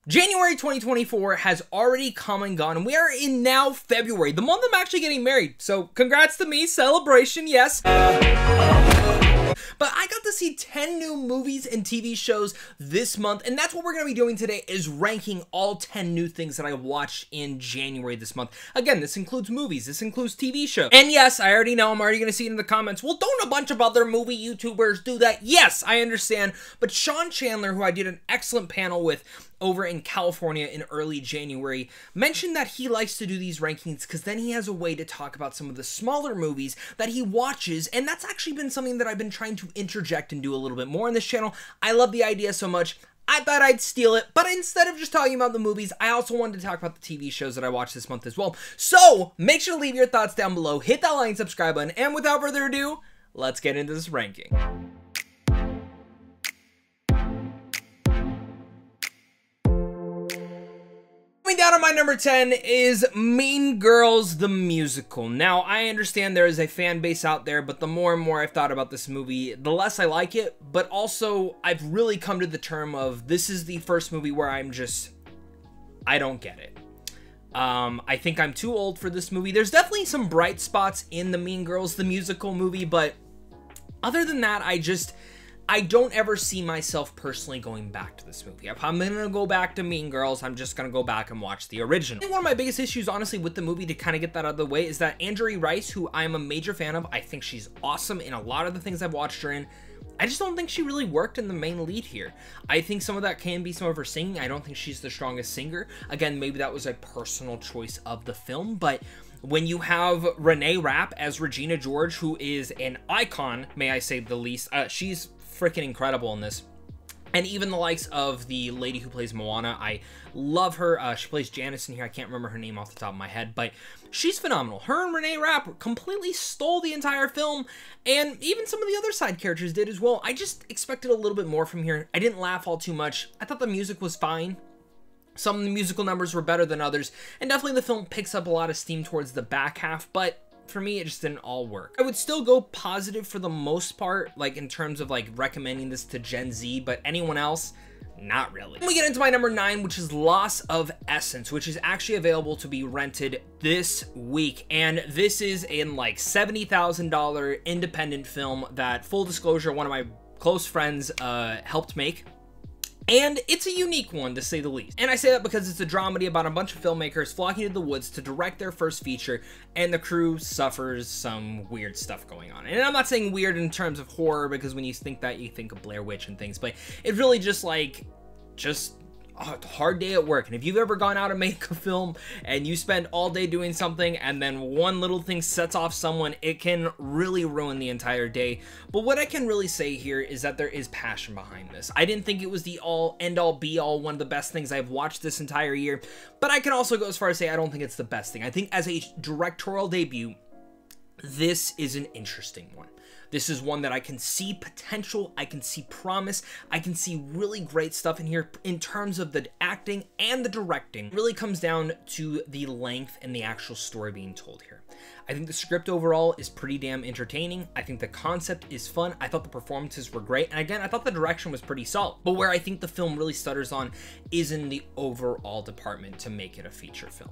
January 2024 has already come and gone, and we are in now February, the month I'm actually getting married. So congrats to me, celebration, yes. But I got to see 10 new movies and TV shows this month, and that's what we're going to be doing today, is ranking all 10 new things that I watched in January this month. Again, this includes movies, this includes TV shows. And yes, I already know, I'm already going to see it in the comments, well, don't a bunch of other movie YouTubers do that? Yes, I understand, but Sean Chandler, who I did an excellent panel with over in California in early January, mentioned that he likes to do these rankings because then he has a way to talk about some of the smaller movies that he watches, and that's actually been something that I've been trying to interject and do a little bit more on this channel. I love the idea so much, I thought I'd steal it, but instead of just talking about the movies, I also wanted to talk about the TV shows that I watched this month as well. So, make sure to leave your thoughts down below, hit that like and subscribe button, and without further ado, let's get into this ranking. Coming down on my number 10 is Mean Girls the Musical. Now, I understand there is a fan base out there, but the more and more I've thought about this movie, the less I like it, but also I've really come to the term of this is the first movie where I don't get it. I think I'm too old for this movie. There's definitely some bright spots in the Mean Girls the Musical movie, but other than that, I don't ever see myself personally going back to this movie. If I'm gonna go back to Mean Girls, I'm just gonna go back and watch the original. I think one of my biggest issues, honestly, with the movie, to kind of get that out of the way, is that Andrea Rice, who I'm a major fan of, I think she's awesome in a lot of the things I've watched her in, I just don't think she really worked in the main lead here. I think some of that can be some of her singing. I don't think she's the strongest singer. Again, maybe that was a personal choice of the film, but when you have Renee Rapp as Regina George, who is an icon, may I say the least, she's freaking incredible in this. And even the likes of the lady who plays Moana, I love her. She plays Janice in here. I can't remember her name off the top of my head, but she's phenomenal. Her and Renee Rapp completely stole the entire film, and even some of the other side characters did as well. I just expected a little bit more from here. I didn't laugh all too much. I thought the music was fine. Some of the musical numbers were better than others, and definitely the film picks up a lot of steam towards the back half, but for me, it just didn't all work. I would still go positive for the most part, like in terms of like recommending this to Gen Z, but anyone else, not really. Then we get into my number 9, which is Loss of Essence, which is actually available to be rented this week. And this is in like $70,000 independent film that, full disclosure, one of my close friends helped make. And it's a unique one, to say the least. And I say that because it's a dramedy about a bunch of filmmakers flocking to the woods to direct their first feature, and the crew suffers some weird stuff going on. And I'm not saying weird in terms of horror, because when you think that, you think of Blair Witch and things, but it really just a hard day at work. And if you've ever gone out and made a film and you spend all day doing something and then one little thing sets off someone, it can really ruin the entire day. But what I can really say here is that there is passion behind this. I didn't think it was the end-all be-all, one of the best things I've watched this entire year, but I can also go as far as say I don't think it's the best thing. I think as a directorial debut, this is an interesting one. This is one that I can see potential, I can see promise, I can see really great stuff in here in terms of the acting and the directing. It really comes down to the length and the actual story being told here. I think the script overall is pretty damn entertaining. I think the concept is fun. I thought the performances were great. And again, I thought the direction was pretty solid. But where I think the film really stutters on is in the overall department to make it a feature film.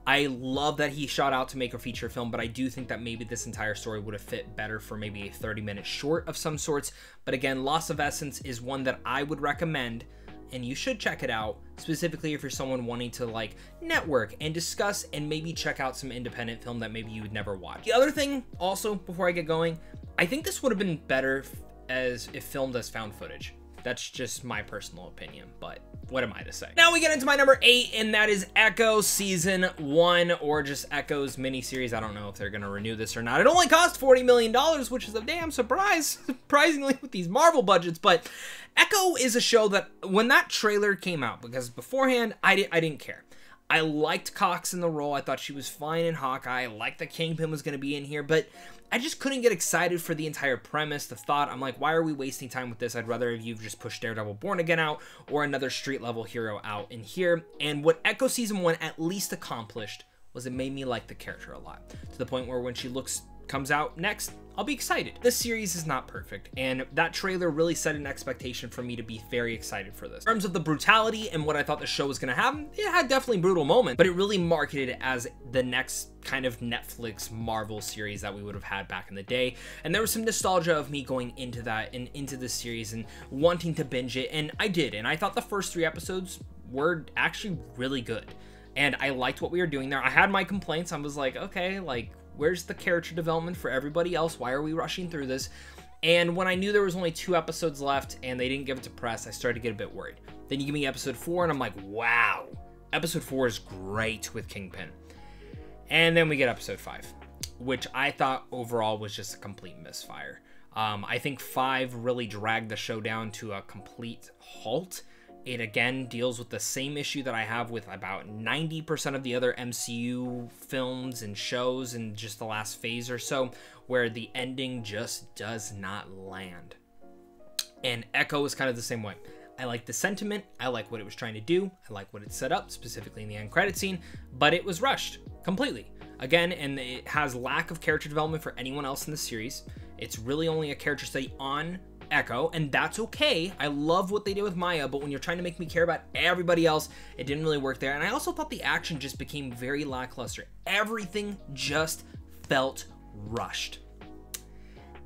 I love that he shot out to make a feature film, but I do think that maybe this entire story would have fit better for maybe a 30-minute short of some sorts. But again, Loss of Essence is one that I would recommend, and you should check it out, specifically if you're someone wanting to like network and discuss and maybe check out some independent film that maybe you would never watch. The other thing also, before I get going, I think this would have been better if filmed as found footage. That's just my personal opinion, but what am I to say? Now we get into my number 8, and that is Ekko Season 1, or just Ekko's miniseries. I don't know if they're gonna renew this or not. It only cost $40 million, which is a damn surprise, surprisingly, with these Marvel budgets, but Ekko is a show that, when that trailer came out, because beforehand, I didn't care. I liked Cox in the role. I thought she was fine in Hawkeye. I liked that Kingpin was going to be in here, but I just couldn't get excited for the entire premise, the thought. I'm like, why are we wasting time with this? I'd rather you've just pushed Daredevil Born Again out or another street-level hero out in here. And what Ekko Season 1 at least accomplished was it made me like the character a lot, to the point where when she looks comes out next, I'll be excited. This series is not perfect, and that trailer really set an expectation for me to be very excited for this. In terms of the brutality and what I thought the show was going to have, it had definitely brutal moments, but it really marketed it as the next kind of Netflix Marvel series that we would have had back in the day. And there was some nostalgia of me going into that and into this series and wanting to binge it, and I did. And I thought the first 3 episodes were actually really good, and I liked what we were doing there. I had my complaints. I was like, okay, like, where's the character development for everybody else? Why are we rushing through this? And when I knew there was only 2 episodes left and they didn't give it to press, I started to get a bit worried. Then you give me episode 4 and I'm like, wow, episode 4 is great with Kingpin. And then we get episode 5, which I thought overall was just a complete misfire. I think 5 really dragged the show down to a complete halt. It again deals with the same issue that I have with about 90% of the other MCU films and shows in just the last phase or so, where the ending just does not land. And Ekko is kind of the same way. I like the sentiment, I like what it was trying to do, I like what it set up, specifically in the end credit scene, but it was rushed completely. Again, and it has lack of character development for anyone else in the series. It's really only a character study on Ekko, and that's okay. I love what they did with Maya, but when you're trying to make me care about everybody else, it didn't really work there. And I also thought the action just became very lackluster. Everything just felt rushed.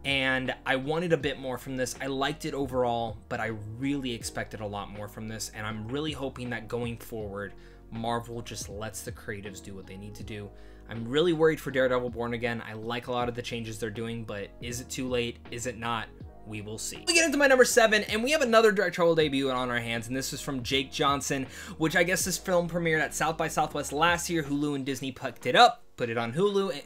And I wanted a bit more from this. I liked it overall, but I really expected a lot more from this, and I'm really hoping that going forward, Marvel just lets the creatives do what they need to do. I'm really worried for Daredevil Born Again. I like a lot of the changes they're doing, but is it too late? Is it not? We will see. We get into my number 7, and we have another directorial debut on our hands, and this is from Jake Johnson, which I guess this film premiered at South by Southwest last year. Hulu and Disney picked it up, put it on Hulu,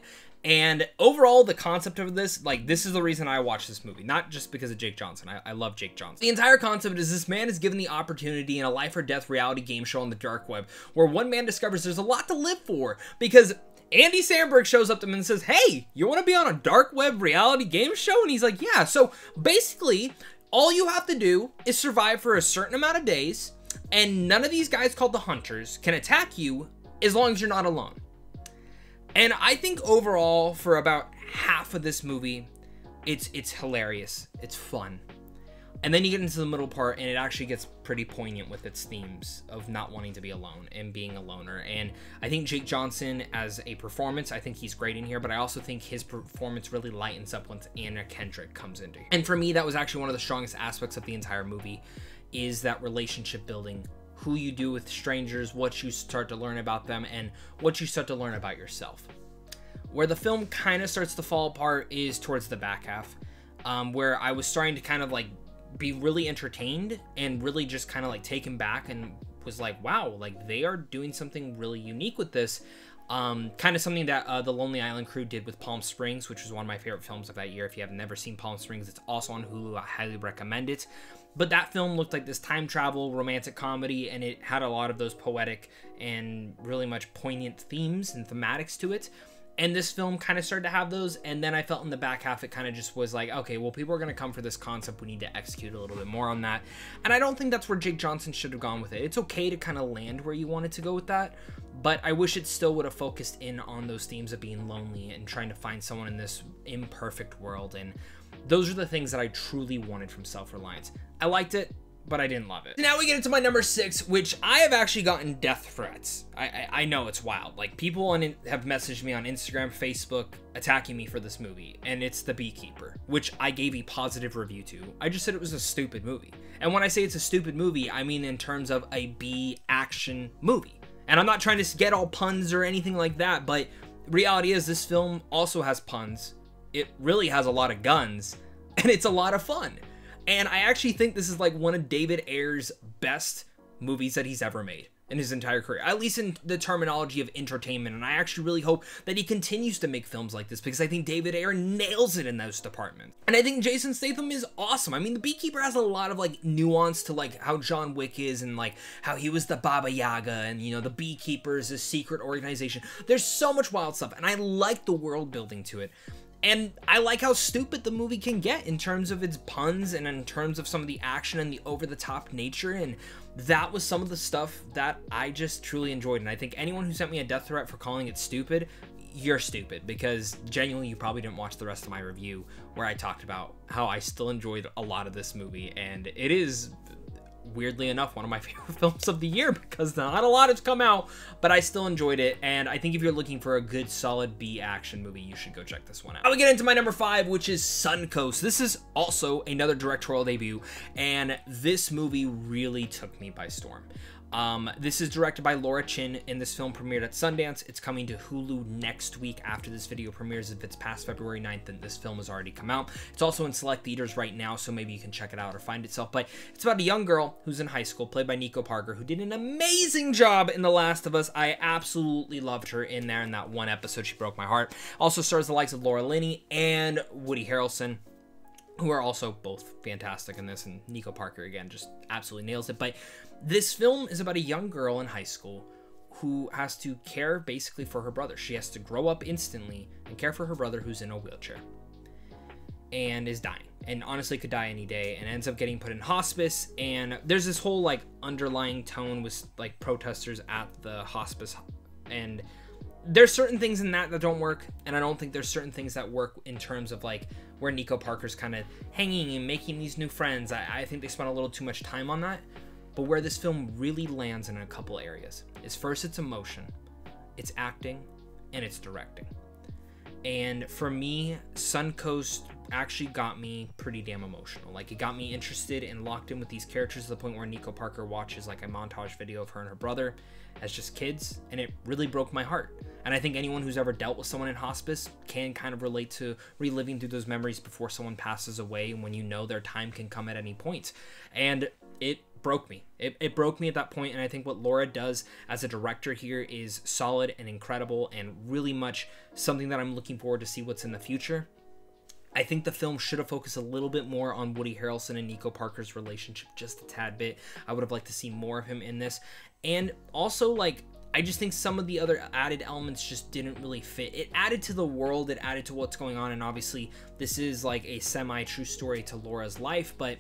and overall, the concept of this, like, this is the reason I watched this movie, not just because of Jake Johnson. I love Jake Johnson. The entire concept is this man is given the opportunity in a life or death reality game show on the dark web, where one man discovers there's a lot to live for, because Andy Samberg shows up to him and says, hey, you want to be on a dark web reality game show? And he's like, yeah. So basically, all you have to do is survive for a certain amount of days, and none of these guys called the Hunters can attack you as long as you're not alone. And I think overall, for about half of this movie, it's hilarious. It's fun. And then you get into the middle part, and it actually gets pretty poignant with its themes of not wanting to be alone and being a loner. And I think Jake Johnson, as a performance, I think he's great in here, but I also think his performance really lightens up once Anna Kendrick comes into here. And for me, that was actually one of the strongest aspects of the entire movie, is that relationship building, who you do with strangers, what you start to learn about them, and what you start to learn about yourself. Where the film kind of starts to fall apart is towards the back half, where I was starting to kind of like be really entertained and really just kind of like taken back and was like, wow, like they are doing something really unique with this. Kind of something that the Lonely Island crew did with Palm Springs, which was one of my favorite films of that year. If you have never seen Palm Springs, it's also on Hulu. I highly recommend it. But that film looked like this time travel romantic comedy, and it had a lot of those poetic and really much poignant themes and thematics to it. And this film kind of started to have those, and then I felt in the back half it kind of just was like, okay, well, people are going to come for this concept. We need to execute a little bit more on that. And I don't think that's where Jake Johnson should have gone with it. It's okay to kind of land where you wanted to go with that, but I wish it still would have focused in on those themes of being lonely and trying to find someone in this imperfect world. And those are the things that I truly wanted from Self-Reliance. I liked it, but I didn't love it. Now we get into my number 6, which I have actually gotten death threats. I know it's wild. Like, people have messaged me on Instagram, Facebook, attacking me for this movie, and it's The Beekeeper, which I gave a positive review to. I just said it was a stupid movie. And when I say it's a stupid movie, I mean in terms of a B action movie. And I'm not trying to get all puns or anything like that, but reality is this film also has puns. It really has a lot of guns, and it's a lot of fun. And I actually think this is like one of David Ayer's best movies that he's ever made in his entire career, at least in the terminology of entertainment. And I actually really hope that he continues to make films like this, because I think David Ayer nails it in those departments. And I think Jason Statham is awesome. I mean, The Beekeeper has a lot of like nuance to like how John Wick is, and like how he was the Baba Yaga, and you know, the Beekeeper is a secret organization. There's so much wild stuff, and I like the world building to it. And I like how stupid the movie can get in terms of its puns and in terms of some of the action and the over-the-top nature, and that was some of the stuff that I just truly enjoyed. And I think anyone who sent me a death threat for calling it stupid, you're stupid, because genuinely you probably didn't watch the rest of my review where I talked about how I still enjoyed a lot of this movie, and it is, weirdly enough, one of my favorite films of the year, because not a lot has come out, but I still enjoyed it. And I think if you're looking for a good solid B action movie, you should go check this one out. I would get into my number 5, which is Suncoast. This is also another directorial debut, and this movie really took me by storm. This is directed by Laura Chin, and this film premiered at Sundance. It's coming to Hulu next week after this video premieres. If it's past February 9th, then this film has already come out. It's also in select theaters right now, so maybe you can check it out or find itself. But it's about a young girl who's in high school, played by Nico Parker, who did an amazing job in The Last of Us. I absolutely loved her in there in that one episode. She broke my heart. Also stars the likes of Laura Linney and Woody Harrelson, who are also both fantastic in this, and Nico Parker, again, just absolutely nails it. But this film is about a young girl in high school who has to care basically for her brother. She has to grow up instantly and care for her brother, who's in a wheelchair and is dying, and honestly could die any day, and ends up getting put in hospice. And there's this whole like underlying tone with like protesters at the hospice, and there's certain things in that don't work, and I don't think there's certain things that work in terms of like where Nico Parker's kind of hanging and making these new friends. I think they spent a little too much time on that. But where this film really lands in a couple areas is, first, it's emotion, it's acting, and it's directing. And for me, Suncoast actually got me pretty damn emotional. Like, it got me interested and locked in with these characters to the point where Nico Parker watches like a montage video of her and her brother as just kids, and it really broke my heart. And I think anyone who's ever dealt with someone in hospice can kind of relate to reliving through those memories before someone passes away, and when you know their time can come at any point. And it broke me. It broke me at that point, and I think what Laura does as a director here is solid and incredible, and really much something that I'm looking forward to see what's in the future. I think the film should have focused a little bit more on Woody Harrelson and Nico Parker's relationship, just a tad bit. I would have liked to see more of him in this. And also, like, I just think some of the other added elements just didn't really fit. It added to the world, it added to what's going on, and obviously this is like a semi-true story to Laura's life, but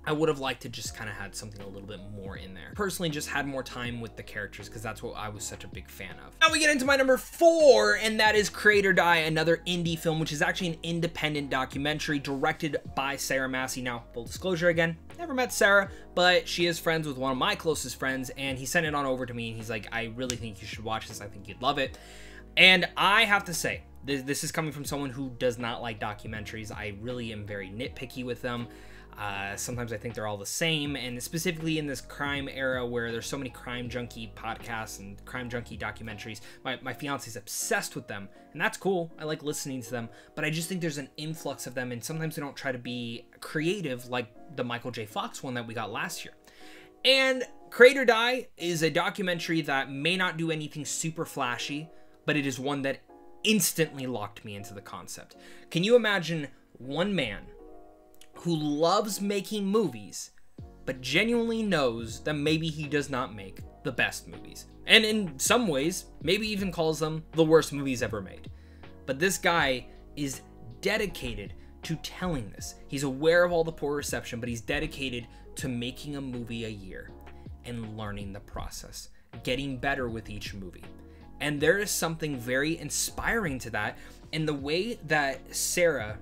I would have liked to just kind of had something a little bit more in there. Personally, just had more time with the characters, because that's what I was such a big fan of. Now we get into my number 4, and that is Create or Die, another indie film, which is actually an independent documentary directed by Sarah Massey. Now, full disclosure again, never met Sarah, but she is friends with one of my closest friends, and he sent it on over to me, and he's like, I really think you should watch this. I think you'd love it. And I have to say, this is coming from someone who does not like documentaries. I really am very nitpicky with them. Sometimes I think they're all the same, and specifically in this crime era where there's so many crime junkie podcasts and crime junkie documentaries, my fiance's obsessed with them, and that's cool. I like listening to them, but I just think there's an influx of them, and sometimes they don't try to be creative like the Michael J. Fox one that we got last year. And Create or Die is a documentary that may not do anything super flashy, but it is one that instantly locked me into the concept. Can you imagine one man who loves making movies, but genuinely knows that maybe he does not make the best movies, and in some ways, maybe even calls them the worst movies ever made? But this guy is dedicated to telling this. He's aware of all the poor reception, but he's dedicated to making a movie a year and learning the process, getting better with each movie. And there is something very inspiring to that, in the way that Sarah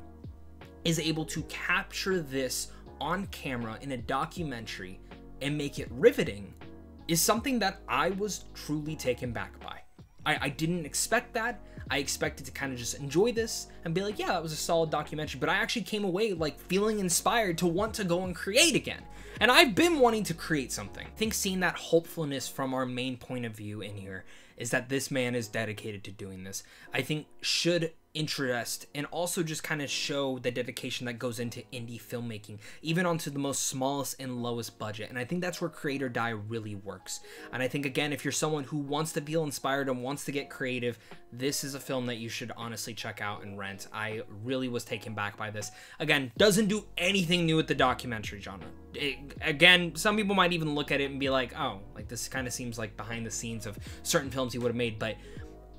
is able to capture this on camera in a documentary and make it riveting is something that I was truly taken back by. I didn't expect that. I expected to kind of just enjoy this and be like, yeah, that was a solid documentary, but I actually came away like feeling inspired to want to go and create again. And I've been wanting to create something. I think seeing that hopefulness from our main point of view in here is that this man is dedicated to doing this, I think should interest and also just kind of show the dedication that goes into indie filmmaking, even onto the most smallest and lowest budget. And I think that's where Create or Die really works. And I think, again, if you're someone who wants to feel inspired and wants to get creative, this is a film that you should honestly check out and rent. I really was taken back by this. Again, doesn't do anything new with the documentary genre. Again, some people might even look at it and be like, oh, like this kind of seems like behind the scenes of certain films he would have made, but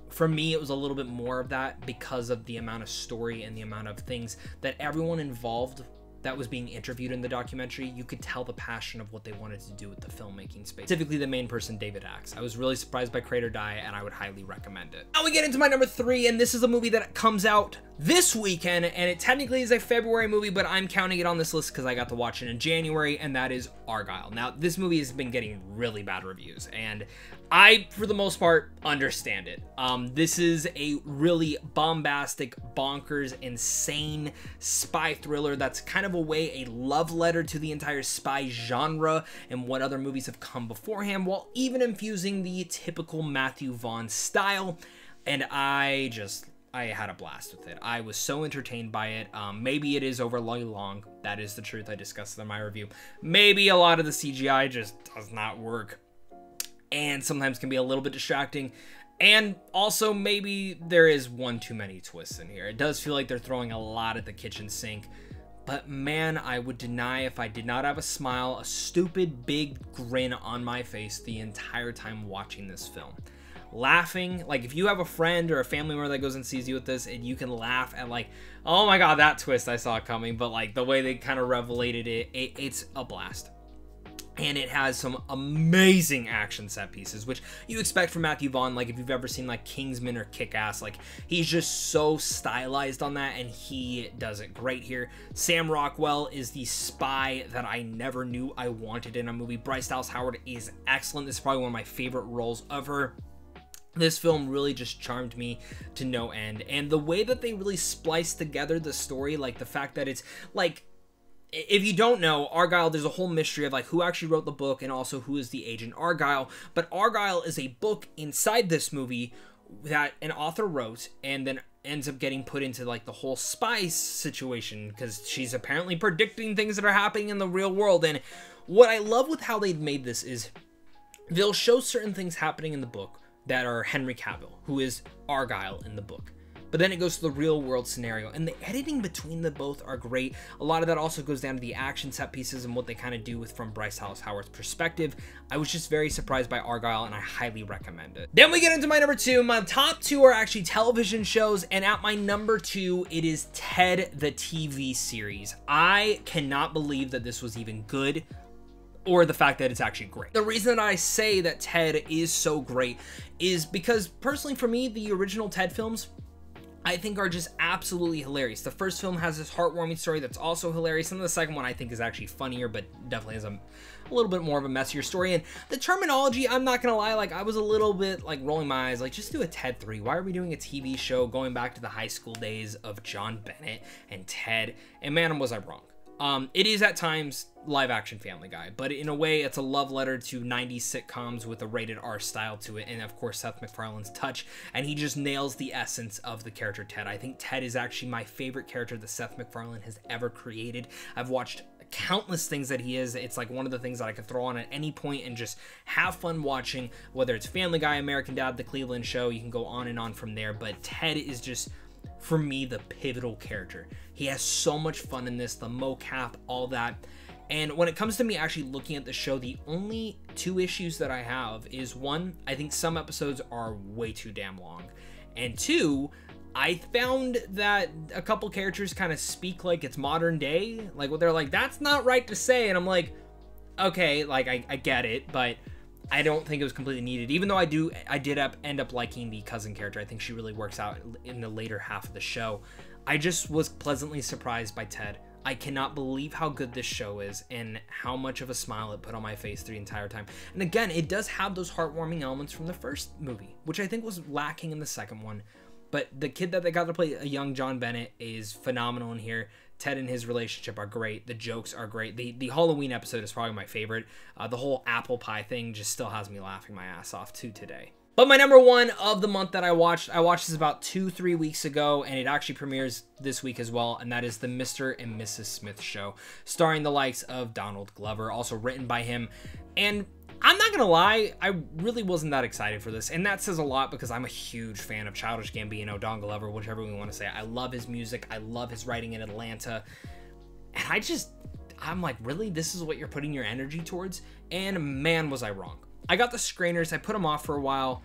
for me, it was a little bit more of that because of the amount of story and the amount of things that everyone involved that was being interviewed in the documentary, you could tell the passion of what they wanted to do with the filmmaking space. Specifically the main person, David Axe. I was really surprised by Create or Die, and I would highly recommend it. Now we get into my number 3, and this is a movie that comes out this weekend, and it technically is a February movie, but I'm counting it on this list because I got to watch it in January, and that is Argyle. Now, this movie has been getting really bad reviews, and I, for the most part, understand it. This is a really bombastic, bonkers, insane spy thriller that's kind of a love letter to the entire spy genre and what other movies have come beforehand, while even infusing the typical Matthew Vaughn style. And I had a blast with it. I was so entertained by it. Maybe it is overly long. That is the truth. I discussed it in my review. Maybe a lot of the CGI just does not work, and sometimes can be a little bit distracting. And also, maybe there is one too many twists in here. It does feel like they're throwing a lot at the kitchen sink. But man, I would deny if I did not have a smile, a stupid big grin on my face the entire time watching this film. Laughing, like if you have a friend or a family member that goes and sees you with this, and you can laugh at like, oh my god, that twist I saw coming, but like the way they kind of revelated it's a blast. And it has some amazing action set pieces, which you expect from Matthew Vaughn. Like if you've ever seen like Kingsman or Kick-Ass, like he's just so stylized on that, and he does it great here. Sam Rockwell is the spy that I never knew I wanted in a movie. Bryce Dallas Howard is excellent. This is probably one of my favorite roles of her. This film really just charmed me to no end. And the way that they really spliced together the story, like the fact that it's like, if you don't know, Argyle, there's a whole mystery of like who actually wrote the book and also who is the agent Argyle. But Argyle is a book inside this movie that an author wrote and then ends up getting put into like the whole spy situation because she's apparently predicting things that are happening in the real world. And what I love with how they've made this is they'll show certain things happening in the book that are Henry Cavill, who is Argyle in the book. But then it goes to the real world scenario, and the editing between the both are great. A lot of that also goes down to the action set pieces and what they kind of do with from Bryce Dallas Howard's perspective. I was just very surprised by Argyle, and I highly recommend it. Then we get into my number 2. My top 2 are actually television shows, and at my number 2, it is Ted the TV series. I cannot believe that this was even good, or the fact that it's actually great. The reason that I say that Ted is so great is because, personally for me, the original Ted films, I think are just absolutely hilarious. The first film has this heartwarming story that's also hilarious, and the second one I think is actually funnier, but definitely has a little bit more of a messier story. And the terminology, I'm not gonna lie, like I was a little bit like rolling my eyes, like just do a Ted 3. Why are we doing a TV show going back to the high school days of John Bennett and Ted? And man, was I wrong. It is at times live action Family Guy, but in a way it's a love letter to 90s sitcoms with a rated R style to it, and of course Seth MacFarlane's touch, and he just nails the essence of the character Ted. I think Ted is actually my favorite character that Seth MacFarlane has ever created. I've watched countless things that he is. It's like one of the things that I could throw on at any point and just have fun watching, whether it's Family Guy, American Dad, The Cleveland Show, you can go on and on from there, but Ted is just, for me, the pivotal character. He has so much fun in this, the mocap, all that. And when it comes to me actually looking at the show, the only 2 issues that I have is 1, I think some episodes are way too damn long. And 2, I found that a couple characters kind of speak like it's modern day. Like what they're like, that's not right to say. And I'm like, okay, like I get it, but I don't think it was completely needed, even though I did end up liking the cousin character. I think she really works out in the later half of the show. I just was pleasantly surprised by Ted. I cannot believe how good this show is and how much of a smile it put on my face the entire time. And again, it does have those heartwarming elements from the first movie, which I think was lacking in the second one. But the kid that they got to play, a young John Bennett, is phenomenal in here. Ted and his relationship are great. The jokes are great. The Halloween episode is probably my favorite. The whole apple pie thing just still has me laughing my ass off to today. But my number 1 of the month that I watched this about 2-3 weeks ago, and it actually premieres this week as well, and that is the Mr. and Mrs. Smith Show, starring the likes of Donald Glover, also written by him. And I'm not gonna lie, I really wasn't that excited for this, and that says a lot because I'm a huge fan of Childish Gambino, Don Glover, whichever we want to say. I love his music, I love his writing in Atlanta, and I'm like, really? This is what you're putting your energy towards? And man, was I wrong. I got the screeners, I put them off for a while,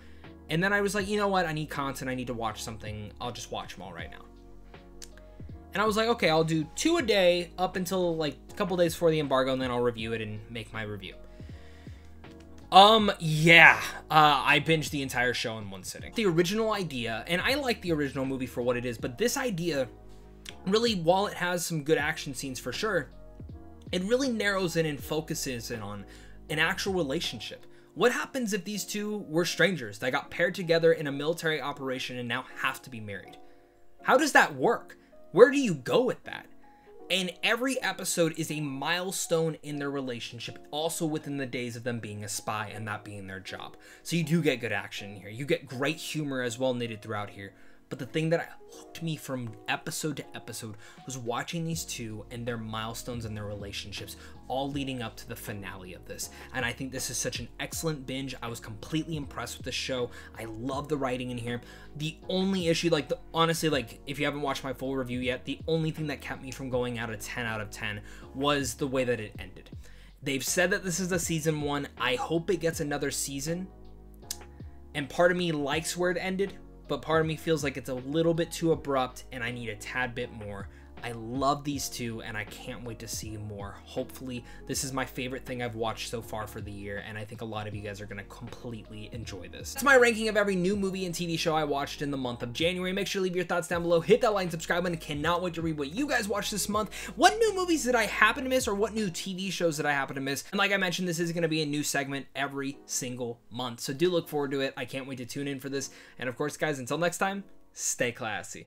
and then I was like, you know what, I need content, I need to watch something, I'll just watch them all right now. And I was like, okay, I'll do 2 a day up until like a couple days before the embargo, and then I'll review it and make my review. I binged the entire show in one sitting. The original idea, and I like the original movie for what it is, but this idea really, while it has some good action scenes for sure, it really narrows in and focuses in on an actual relationship. What happens if these two were strangers that got paired together in a military operation and now have to be married? How does that work? Where do you go with that? And every episode is a milestone in their relationship, also within the days of them being a spy and that being their job. So you do get good action in here. You get great humor as well knitted throughout here. But the thing that hooked me from episode to episode was watching these two and their milestones and their relationships, all leading up to the finale of this. And I think this is such an excellent binge. I was completely impressed with the show. I love the writing in here. The only issue, honestly, if you haven't watched my full review yet, the only thing that kept me from going out of 10 out of 10 was the way that it ended. They've said that this is a season 1. I hope it gets another season. And part of me likes where it ended, but part of me feels like it's a little bit too abrupt and I need a tad bit more. I love these two and I can't wait to see more. Hopefully, this is my favorite thing I've watched so far for the year, and I think a lot of you guys are going to completely enjoy this. That's my ranking of every new movie and TV show I watched in the month of January. Make sure to leave your thoughts down below. Hit that like and subscribe button. Cannot wait to read what you guys watched this month. What new movies did I happen to miss, or what new TV shows did I happen to miss? And like I mentioned, this is going to be a new segment every single month, so do look forward to it. I can't wait to tune in for this. And of course, guys, until next time, stay classy.